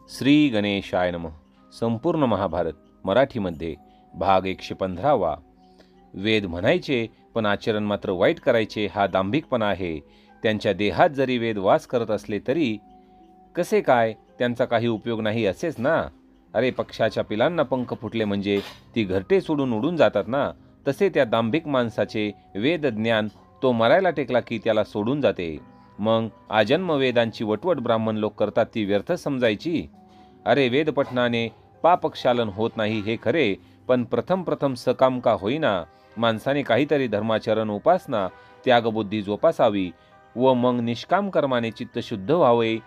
श्री गणेशाय नमः. संपूर्ण महाभारत मराठीमध्ये भाग 115वा. वेद म्हणायचे पण आचरण मात्र वाईट करायचे हा दांभिकपणा आहे. त्यांच्या देहात जरी वेद वास करत असले तरी कसे काय, त्यांचा काही उपयोग नाही असेच ना. अरे, पक्षाच्या पिलांना पंख फुटले म्हणजे ती घरटे सोडून उडून जातात ना. तसे त्या दांभिक माणसाचे वेद ज्ञान तो मरायला टेकला की त्याला सोडून जाते. मग आजन्म वेदांची वटवट ब्राह्मण लोक करतात ती व्यर्थ समजायची. अरे, वेद पठणाने पापक्षालन होत नाही हे खरे, पण प्रथम सकाम का होईना माणसाने काहीतरी धर्माचरण उपासना त्यागबुद्धी जोपासावी व मग निष्काम कर्माने चित्त शुद्ध व्हावे.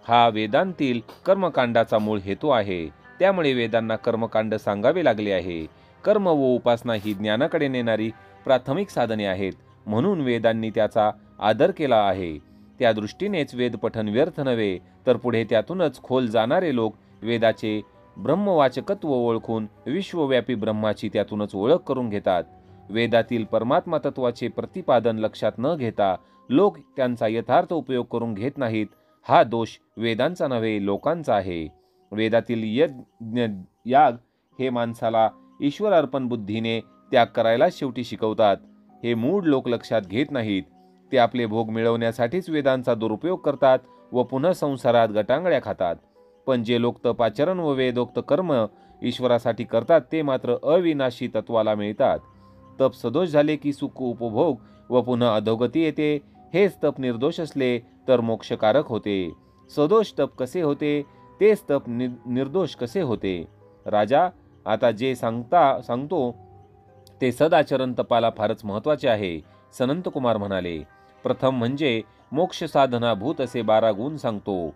हा वेदांतील कर्मकांडाचा मूळ हेतू आहे. त्यामुळे वेदांना कर्मकांड सांगावे लागले आहे. कर्म व उपासना ही ज्ञानाकडे नेणारी प्राथमिक साधने आहेत, म्हणून वेदांनी त्याचा आदर केला आहे. त्या दृष्टीनेच वेद पठन व्यर्थ नव्हे, तर पुढे त्यातूनच खोल जाणारे लोक वेदाचे ब्रह्मवाचकत्व ओळखून विश्वव्यापी ब्रह्माची त्यातूनच ओळख करून घेतात. वेदातील परमात्मा तत्वाचे प्रतिपादन लक्षात न घेता लोक त्यांचा यथार्थ उपयोग करून घेत नाहीत. हा दोष वेदांचा नव्हे, लोकांचा आहे. वेदातील यज्ञ याग हे माणसाला ईश्वर अर्पण बुद्धीने त्याग करायला शेवटी शिकवतात. हे मूढ लोक लक्षात घेत नाहीत. ते आपले भोग मिळवण्यासाठीच वेदांचा दुरुपयोग करतात व पुन्हा संसारात गटांगळ्या खातात. पण जे लोक तपाचरण व वेदोक्त कर्म ईश्वरासाठी करतात ते मात्र अविनाशी तत्वाला मिळतात. तप सदोष झाले की सुख उपभोग व पुन्हा अधोगती येते. हेच तप निर्दोष असले तर मोक्षकारक होते. सदोष तप कसे होते, तेच तप निर्दोष कसे होते. राजा, आता जे सांगतो ते सदाचरण तपाला फारच महत्वाचे आहे. सनंत कुमार म्हणाले, प्रथम म्हणजे मोक्ष साधना भूत असे 12 गुण सांगतो.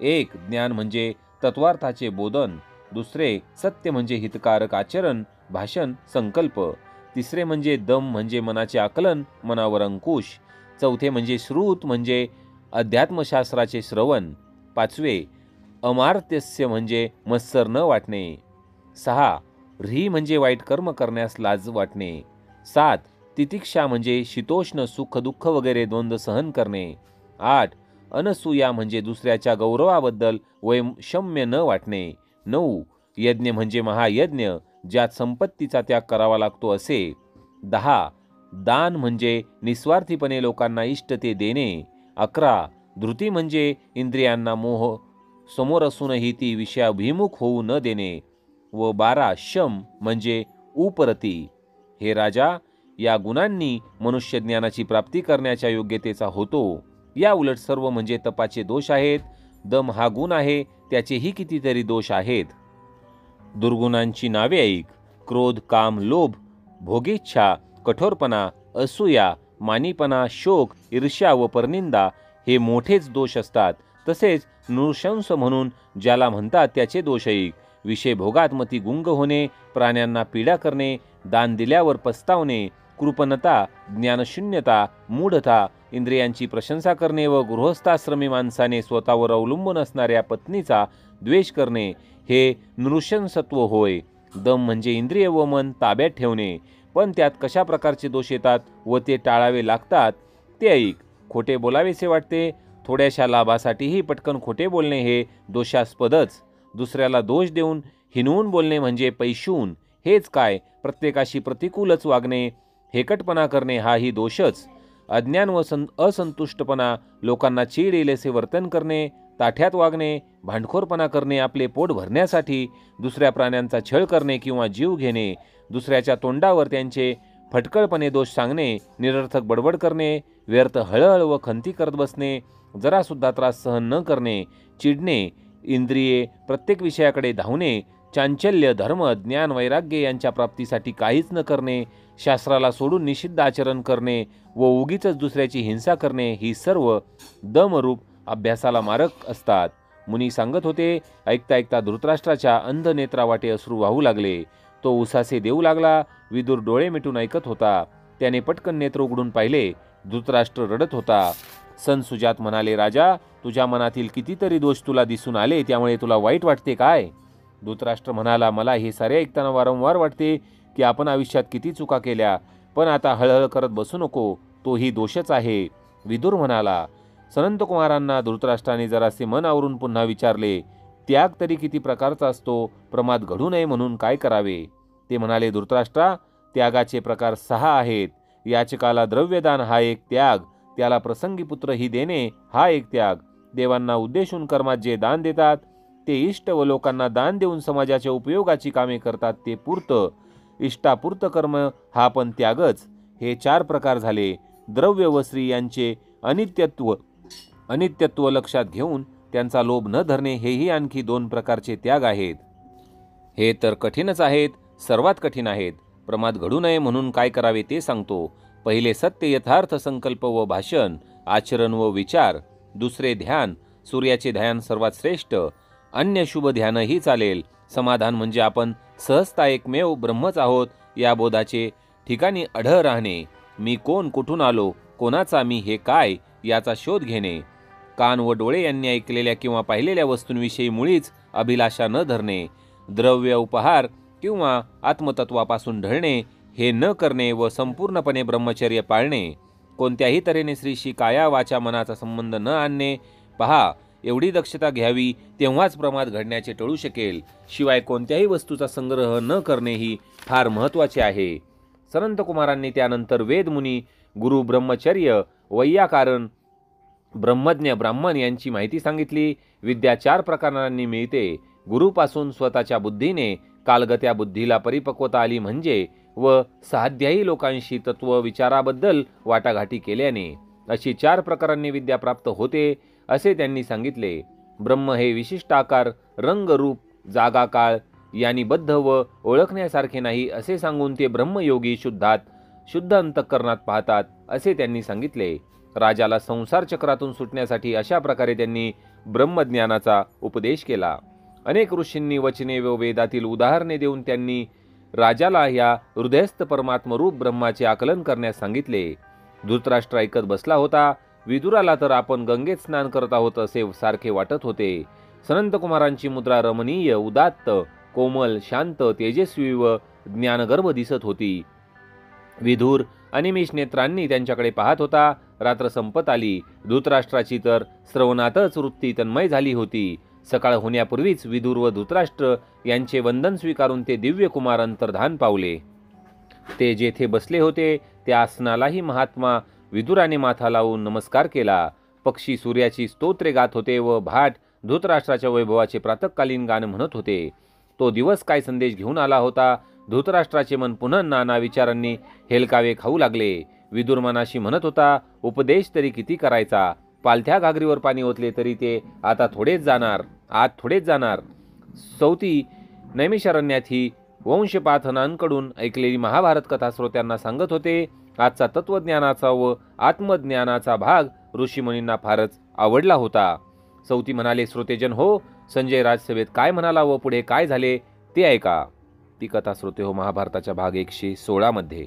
1. ज्ञान म्हणजे तत्वार्थाचे बोधन. 2. सत्य म्हणजे हितकारक आचरण, भाषण, संकल्प. 3. म्हणजे दम म्हणजे मनाचे आकलन, मनावर अंकुश. 4. म्हणजे श्रुत म्हणजे अध्यात्मशास्त्राचे श्रवण. 5. अमार्त्यस्य म्हणजे मत्सर न वाटणे. 6. ह्री म्हणजे वाईट कर्म करण्यास लाज वाटणे. 7. तितिक्षा म्हणजे शीतोष्ण सुख दुःख वगैरे द्वंद्व सहन करणे. 8. अनसूया म्हणजे दुसऱ्याच्या गौरवाबद्दल वैषम्य न वाटणे. 9. यज्ञ म्हणजे महायज्ञ ज्यात संपत्तीचा त्याग करावा लागतो असे. 10. दान म्हणजे निस्वार्थीपणे लोकांना इष्ट ते देणे. 11. धृती म्हणजे इंद्रियांना मोह समोर असूनही ती विषयाभिमुख होऊ न देणे. व 12. शम म्हणजे उपरती. हे राजा, या गुणांनी मनुष्य ज्ञानाची प्राप्ती करण्याच्या योग्यतेचा होतो. या उलट सर्व म्हणजे तपाचे दोष आहेत. दम हा गुण आहे, त्याचेही कितीतरी दोष आहेत. दुर्गुणांची नावे ऐक. क्रोध, काम, लोभ, भोगेच्छा, कठोरपणा, असूया, मानीपणा, शोक, ईर्ष्या व परनिंदा हे मोठेच दोष असतात. तसेच नृशंस म्हणून ज्याला म्हणतात त्याचे दोष ऐक. विषय भोगात मती गुंग होणे, प्राण्यांना पीडा करणे, दान दिल्यावर पस्तावणे, कृपणता, ज्ञानशून्यता, मूढता, इंद्रियांची प्रशंसा करणे व गृहस्थाश्रमी माणसाने स्वतःवर अवलंबून असणाऱ्या पत्नीचा द्वेष करणे हे नृशंसत्व होय. दम म्हणजे इंद्रिय व मन ताब्यात ठेवणे. पण त्यात कशा प्रकारचे दोष येतात व ते टाळावे लागतात ते ऐक. खोटे बोलावेसे वाटते. थोड्याशा लाभासाठीही पटकन खोटे बोलणे हे दोषास्पदच. दुसऱ्याला दोष देऊन हिनवून बोलणे म्हणजे पैशून. हेच काय, प्रत्येकाशी प्रतिकूलच वागणे, हेकटपणा करणे हाही दोषच. अज्ञान व असंतुष्टपणा, लोकांना चीड येईल वर्तन करणे, ताठ्यात वागणे, भांडखोरपणा करणे, आपले पोट भरण्यासाठी दुसऱ्या प्राण्यांचा छळ करणे किंवा जीव घेणे, दुसऱ्याच्या तोंडावर त्यांचे फटकळपणे दोष सांगणे, निरर्थक बडबड करणे, व्यर्थ हळहळ व खंती करत बसणे, जरासुद्धा त्रास सहन न करणे, चिडणे, इंद्रिये प्रत्येक विषयाकडे धावणे, चांचल्य, धर्म, ज्ञान, वैराग्य यांच्या प्राप्तीसाठी काहीच न करणे, शास्त्राला सोडून निषिद्ध आचरण करणे व उगीच दुसऱ्याची हिंसा करणे ही सर्व दमरूप अभ्यासाला मारक असतात. मुनी सांगत होते. ऐकता ऐकता धृतराष्ट्राच्या अंध नेत्रावाटे अश्रू वाहू लागले. तो उसासे देऊ लागला. विदुर डोळे मिटून ऐकत होता. त्याने पटकन नेत्र उघडून पाहिले. धृतराष्ट्र रडत होता. संसुजात म्हणाले, राजा, तुझ्या मनातील कितीतरी दोष तुला दिसून आले, त्यामुळे तुला वाईट वाटते काय? धृतराष्ट्र म्हणाला, मला हे सारे ऐकताना वारंवार वाटते की आपण आयुष्यात किती चुका केल्या, पण आता हळहळ करत बसू नको, तोही दोषच आहे. विदुर म्हणाला. सनंत कुमारांना धृतराष्ट्राने जरासे मन आवरून पुन्हा विचारले, त्याग तरी किती प्रकारचा असतो, प्रमाद घडू नये म्हणून काय करावे? ते म्हणाले, धृतराष्ट्रा, त्यागाचे प्रकार 6 आहेत. याचकाला द्रव्यदान हा एक त्याग, त्याला प्रसंगी पुत्र ही देणे हा एक त्याग, देवांना उद्देशून कर्मात जे दान देतात ते इष्ट व लोकांना दान देऊन समाजाच्या उपयोगाची कामे करतात ते पूर्त, इष्टापूर्त कर्म हा पण त्यागच. हे 4 प्रकार झाले. द्रव्य व स्त्री यांचे अनित्यत्व लक्षात घेऊन त्यांचा लोभ न धरणे हेही आणखी 2 प्रकारचे त्याग आहेत. हे तर कठीणच आहेत, सर्वात कठीण आहेत. प्रमाद घडू नये म्हणून काय करावे ते सांगतो. पहिले सत्य यथार्थ संकल्प व भाषण, आचरण व विचार. दुसरे ध्यान, सूर्याचे ध्यान सर्वात श्रेष्ठ. अन्य शुभ ध्यानही चालेल. समाधान म्हणजे आपण सहजता एकमेव ब्रह्मच आहोत या बोधाचे ठिकाणी अढळ राहणे. मी कोण, कुठून आलो, कोणाचा मी, हे काय याचा शोध घेणे. कान व डोळे यांनी ऐकलेल्या किंवा पाहिलेल्या वस्तूंविषयी मुळीच अभिलाषा न धरणे. द्रव्य उपहार किंवा आत्मतत्वापासून ढळणे हे न करणे व संपूर्णपणे ब्रह्मचर्य पाळणे. कोणत्याही तऱ्हेने स्त्रीशी काया वाचा मनाचा संबंध न आणणे. पहा, एवढी दक्षता घ्यावी तेव्हाच प्रमाद घडण्याचे टळू शकेल. शिवाय कोणत्याही वस्तूचा संग्रह न करणेही फार महत्त्वाचे आहे. संत कुमारांनी त्यानंतर वेदमुनी, गुरु, ब्रह्मचर्य, वैयाकरण, ब्रह्मज्ञ, ब्राह्मण यांची माहिती सांगितली. विद्या 4 प्रकारांनी मिळते. गुरुपासून स्वतःच्या बुद्धीने कालगत्या बुद्धीला परिपक्वता आली म्हणजे व साध्यायी लोकांशी तत्व विचाराबद्दल वाटाघाटी केल्याने अशी 4 प्रकारांनी विद्या प्राप्त होते असे त्यांनी सांगितले. ब्रह्म हे विशिष्ट आकार, रंग, रूप, जागा, काळ यांनी बद्ध व ओळखण्यासारखे नाही असे सांगून ते ब्रह्मयोगी शुद्ध अंतःकरणात पाहतात असे त्यांनी सांगितले. राजाला संसार चक्रातून सुटण्यासाठी अशा प्रकारे त्यांनी ब्रह्मज्ञानाचा उपदेश केला. अनेक ऋषींनी वचने व वेदातील उदाहरणे देऊन त्यांनी राजाला ह्या हृदयस्थ परमात्मरूप ब्रह्माचे आकलन करण्यास सांगितले. धृतराष्ट्र ऐकत बसला होता. विदुराला तर आपण गंगेत स्नान करत आहोत असे सारखे वाटत होते. संत कुमारांची मुद्रा रमणीय, उदात्त, कोमल, शांत, तेजस्वी व ज्ञानगर्भ दिसत होती. विदुर अनिमिष नेत्रांनी त्यांच्याकडे पाहत होता. रात्र संपत आली. धृतराष्ट्राची तर श्रवणातच वृत्ती तन्मय झाली होती. सकाळ होण्यापूर्वीच विदुर व धृतराष्ट्र यांचे वंदन स्वीकारून ते दिव्य कुमार अंतर्धान पावले. ते जेथे बसले होते त्या आसनालाही महात्मा विदुराने माथा लावून नमस्कार केला. पक्षी सूर्याची स्तोत्रे गात होते व भाट धृतराष्ट्राच्या वैभवाचे प्रातःकालीन गाण म्हणत होते. तो दिवस काय संदेश घेऊन आला होता? धृतराष्ट्राचे मन पुन्हा नाना विचारांनी हेलकावे खाऊ लागले. विदुर मनाशी म्हणत होता, उपदेश तरी किती करायचा? पालथ्या घागरीवर पाणी ओतले तरी ते आत थोडेच जाणार. सौती नैमिषारण्यातही वंशपाथनांकडून ऐकलेली महाभारत कथा श्रोत्यांना सांगत होते. आजचा तत्वज्ञानाचा व आत्मज्ञानाचा भाग ऋषीमुनींना फारच आवडला होता. सौती म्हणाले, श्रोतेजन हो, संजय राजसभेत काय म्हणाला व पुढे काय झाले ते ऐका. ती कथा श्रोते हो महाभारताच्या भाग 116 मध्ये.